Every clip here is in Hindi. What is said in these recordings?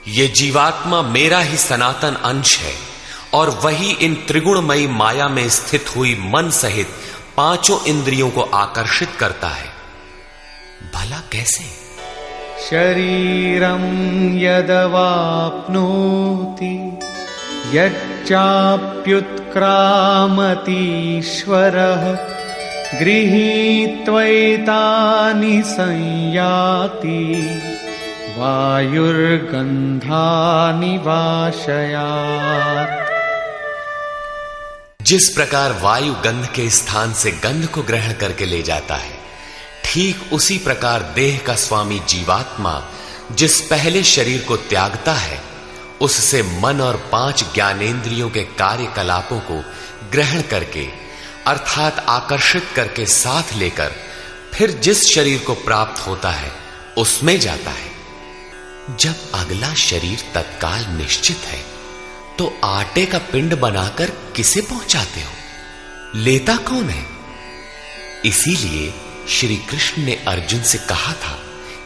ये जीवात्मा मेरा ही सनातन अंश है और वही इन त्रिगुणमयी माया में स्थित हुई मन सहित पांचों इंद्रियों को आकर्षित करता है। भला कैसे? शरीरं यदवाप्नोति यच्चाप्युत्क्रामतीश्वरः गृहीत्वैतानि संयाति वायुर्गन्धानि वाशयात्। जिस प्रकार वायु गंध के स्थान से गंध को ग्रहण करके ले जाता है, ठीक उसी प्रकार देह का स्वामी जीवात्मा जिस पहले शरीर को त्यागता है, उससे मन और 5 ज्ञानेंद्रियों के कार्यकलापों को ग्रहण करके अर्थात आकर्षित करके साथ लेकर फिर जिस शरीर को प्राप्त होता है उसमें जाता है। जब अगला शरीर तत्काल निश्चित है तो आटे का पिंड बनाकर किसे पहुंचाते हो? लेता कौन है? इसीलिए श्री कृष्ण ने अर्जुन से कहा था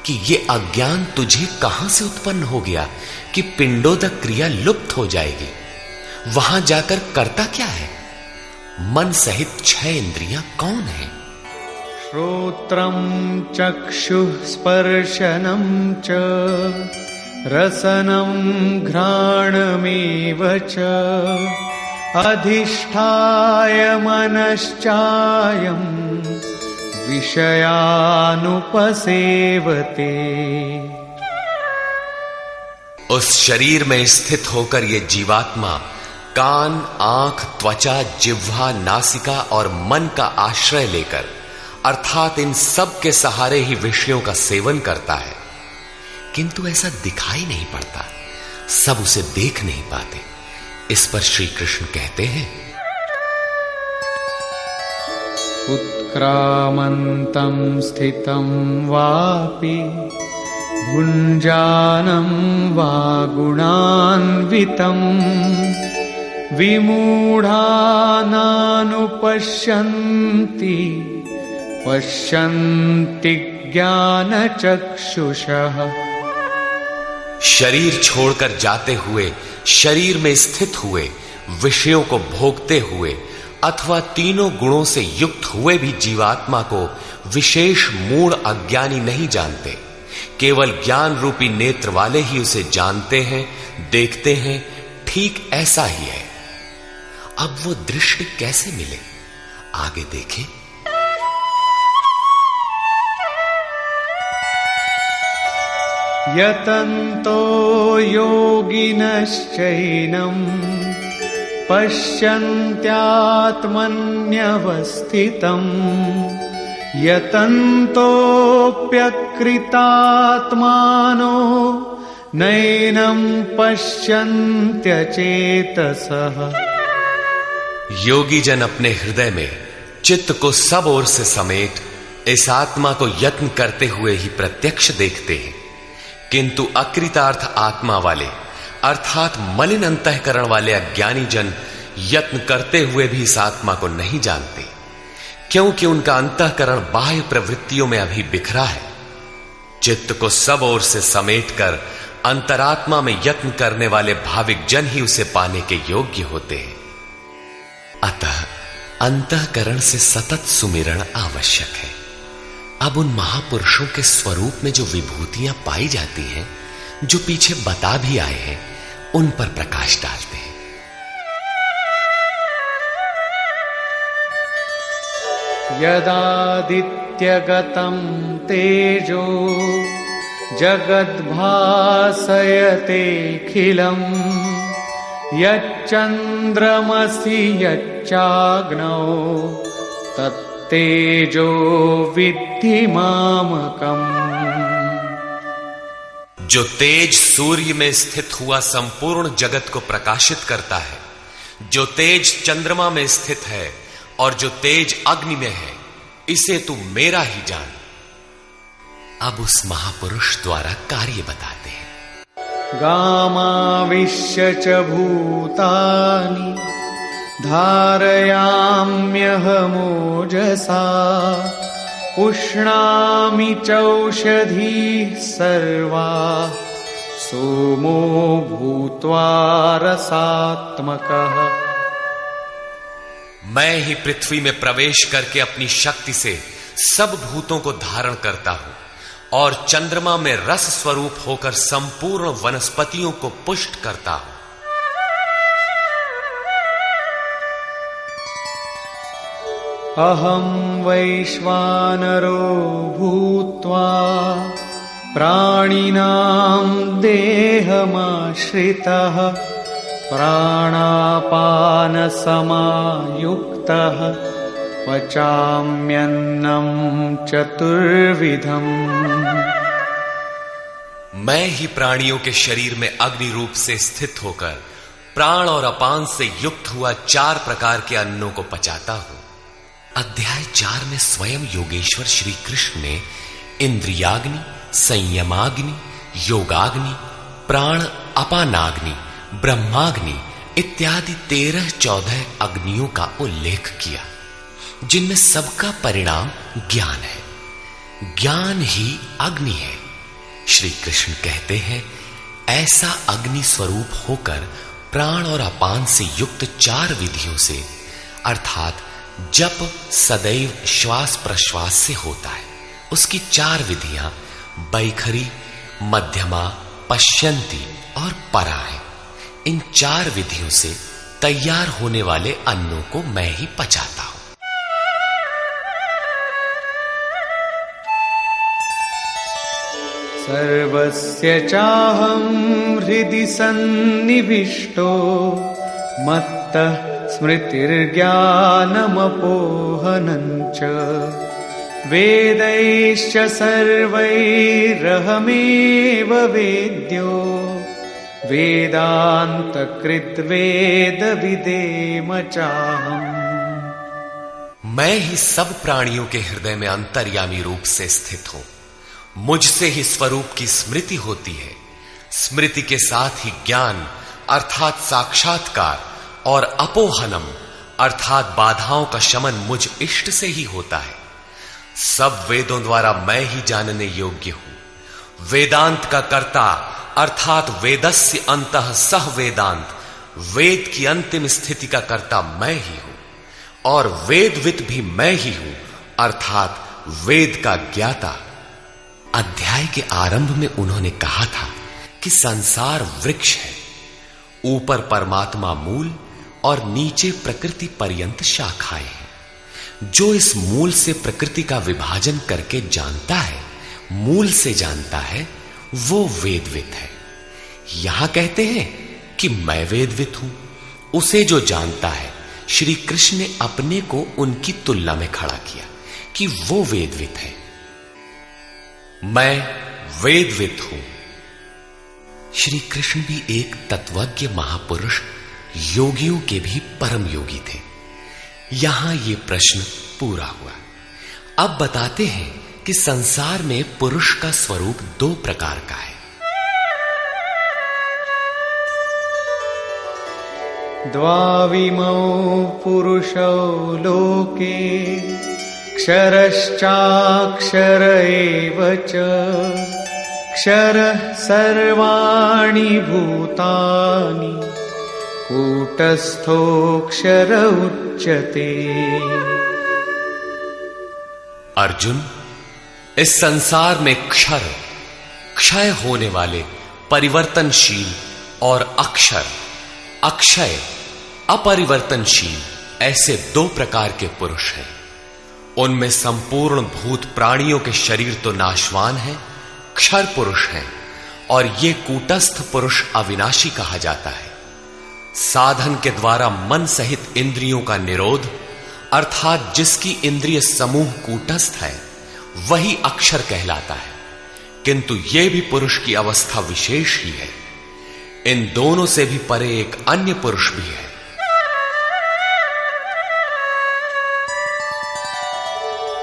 कि ये अज्ञान तुझे कहां से उत्पन्न हो गया कि पिंडोदक क्रिया लुप्त हो जाएगी। वहां जाकर करता क्या है? मन सहित 6 इंद्रियां कौन है? श्रोत्रं चक्षुः स्पर्शनं च रसनं घ्राणमेव च अधिष्ठाय मनश्चायं विषयानुपसेवते। उस शरीर में स्थित होकर ये जीवात्मा कान, आंख, त्वचा, जिह्वा, नासिका और मन का आश्रय लेकर अर्थात इन सब के सहारे ही विषयों का सेवन करता है, किंतु ऐसा दिखाई नहीं पड़ता, सब उसे देख नहीं पाते। इस पर श्री कृष्ण कहते हैं, उत्क्रामन्तं स्थितं वापि भुञ्जानं वा गुणान्वितं विमूढानानुपश्यन्ति पश्यन्ति ज्ञानचक्षुषः। शरीर छोड़कर जाते हुए, शरीर में स्थित हुए, विषयों को भोगते हुए अथवा तीनों गुणों से युक्त हुए भी जीवात्मा को विशेष मूढ़ अज्ञानी नहीं जानते। केवल ज्ञान रूपी नेत्र वाले ही उसे जानते हैं, देखते हैं। ठीक ऐसा ही है। अब वो दृष्टि कैसे मिले? आगे देखें। यतन्तो योगिनश्चैनं पश्यन्त्यात्मन्यवस्थितं यतन्तोऽप्यकृतात्मानो नैनं पश्यन्त्यचेतसः। योगी जन अपने हृदय में चित्त को सब ओर से समेट इस आत्मा को यत्न करते हुए ही प्रत्यक्ष देखते हैं, किंतु अकृतार्थ आत्मा वाले अर्थात मलिन अंतःकरण वाले अज्ञानी जन यत्न करते हुए भी इस आत्मा को नहीं जानते, क्योंकि उनका अंतःकरण बाह्य प्रवृत्तियों में अभी बिखरा है। चित्त को सब ओर से समेटकर अंतरात्मा में यत्न करने वाले भाविक जन ही उसे पाने के योग्य होते हैं। अतः अंतःकरण से सतत सुमिरण आवश्यक है। अब उन महापुरुषों के स्वरूप में जो विभूतियां पाई जाती हैं, जो पीछे बता भी आए हैं, उन पर प्रकाश डालते हैं। यदादित्यगतं तेजो जगद्भासयतेऽखिलम् यच्चन्द्रमसि यच्चाग्नौ तत्तेजो विद्धि मामकम्। जो तेज सूर्य में स्थित हुआ संपूर्ण जगत को प्रकाशित करता है, जो तेज चंद्रमा में स्थित है और जो तेज अग्नि में है, इसे तू मेरा ही जान। अब उस महापुरुष द्वारा कार्य बताते हैं। गामाविश्य च भूतानि धारयाम्यहमोजसा पुष्णामि चौषधीः सर्वा सोमो भूत्वा रसात्मकः। मैं ही पृथ्वी में प्रवेश करके अपनी शक्ति से सब भूतों को धारण करता हूं और चंद्रमा में रस स्वरूप होकर संपूर्ण वनस्पतियों को पुष्ट करता हूं। अहं वैश्वानरो भूत्वा प्राणिनां देहमाश्रितः प्राणापानसमायुक्तः पचाम्यन्नं चतुर्विधम्। मैं ही प्राणियों के शरीर में अग्नि रूप से स्थित होकर प्राण और अपान से युक्त हुआ 4 प्रकार के अन्नों को पचाता हूं। अध्याय 4 में स्वयं योगेश्वर श्री कृष्ण ने इंद्रियाग्नि, संयमाग्नि, योगाग्नि, प्राण अपानाग्नि, ब्रह्माग्नि इत्यादि 13-14 अग्नियों का उल्लेख किया, जिनमें सबका परिणाम ज्ञान है। ज्ञान ही अग्नि है। श्री कृष्ण कहते हैं, ऐसा अग्नि स्वरूप होकर प्राण और अपान से युक्त 4 विधियों से, अर्थात जप सदैव श्वास प्रश्वास से होता है, उसकी 4 विधियां बैखरी, मध्यमा, पश्यंती और परा है। इन 4 विधियों से तैयार होने वाले अन्नों को मैं ही पचाता हूं। सर्वस्य चाहं हृदि सन्निविष्टो मत्तः स्मृतिर्ज्ञानमपोहनं च वेदैश्च सर्वैरहमेव वेद्यो वेदान्तकृद्वेदविदेम चाहम्। मैं ही सब प्राणियों के हृदय में अंतर्यामी रूप से स्थित हूं। मुझसे ही स्वरूप की स्मृति होती है। स्मृति के साथ ही ज्ञान अर्थात साक्षात्कार और अपोहनम अर्थात बाधाओं का शमन मुझ इष्ट से ही होता है। सब वेदों द्वारा मैं ही जानने योग्य हूं। वेदांत का कर्ता अर्थात वेदस्य अंतः सह वेदांत, वेद की अंतिम स्थिति का कर्ता मैं ही हूं और वेदवित भी मैं ही हूं अर्थात वेद का ज्ञाता। अध्याय के आरंभ में उन्होंने कहा था कि संसार वृक्ष है, ऊपर परमात्मा मूल और नीचे प्रकृति पर्यंत शाखाएं हैं। जो इस मूल से प्रकृति का विभाजन करके जानता है, मूल से जानता है, वो वेदवित है। यहां कहते हैं कि मैं वेदवित हूं। उसे जो जानता है, श्री कृष्ण ने अपने को उनकी तुलना में खड़ा किया कि वो वेदवित है। मैं वेदवित हूं। श्री कृष्ण भी एक तत्वज्ञ महापुरुष, योगियों के भी परम योगी थे। यहां यह प्रश्न पूरा हुआ। अब बताते हैं कि संसार में पुरुष का स्वरूप 2 प्रकार का है। द्वाविमौ पुरुषौ लोके क्षरश्चाक्षर एव च क्षरः सर्वाणि भूतानि कूटस्थोऽक्षर उच्यते। अर्जुन, इस संसार में क्षर, क्षय होने वाले, परिवर्तनशील और अक्षर, अक्षय, अपरिवर्तनशील, ऐसे 2 प्रकार के पुरुष हैं। उनमें संपूर्ण भूत प्राणियों के शरीर तो नाशवान है, क्षर पुरुष हैं, और ये कूटस्थ पुरुष अविनाशी कहा जाता है। साधन के द्वारा मन सहित इंद्रियों का निरोध अर्थात जिसकी इंद्रिय समूह कूटस्थ है, वही अक्षर कहलाता है। किंतु यह भी पुरुष की अवस्था विशेष ही है। इन दोनों से भी परे एक अन्य पुरुष भी है।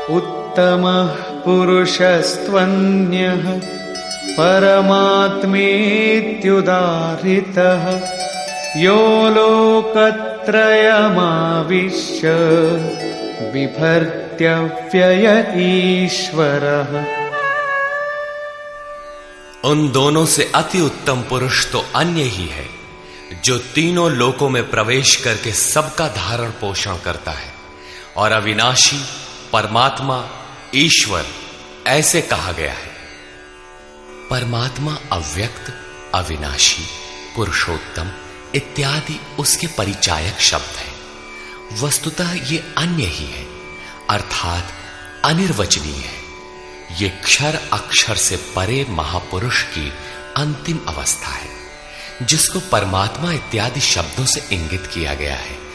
उत्तमः पुरुषस्त्वन्यः परमात्मेत्युदाहृतः यो लोकत्रयमाविश्य बिभर्त्य व्यय ईश्वरः। उन दोनों से अति उत्तम पुरुष तो अन्य ही है, जो तीनों लोकों में प्रवेश करके सबका धारण पोषण करता है। और अविनाशी परमात्मा ईश्वर ऐसे कहा गया है। परमात्मा अव्यक्त, अविनाशी, पुरुषोत्तम इत्यादि उसके परिचायक शब्द हैं। वस्तुतः ये अन्य ही है, अर्थात अनिर्वचनीय है। ये क्षर अक्षर से परे महापुरुष की अंतिम अवस्था है, जिसको परमात्मा इत्यादि शब्दों से इंगित किया गया है।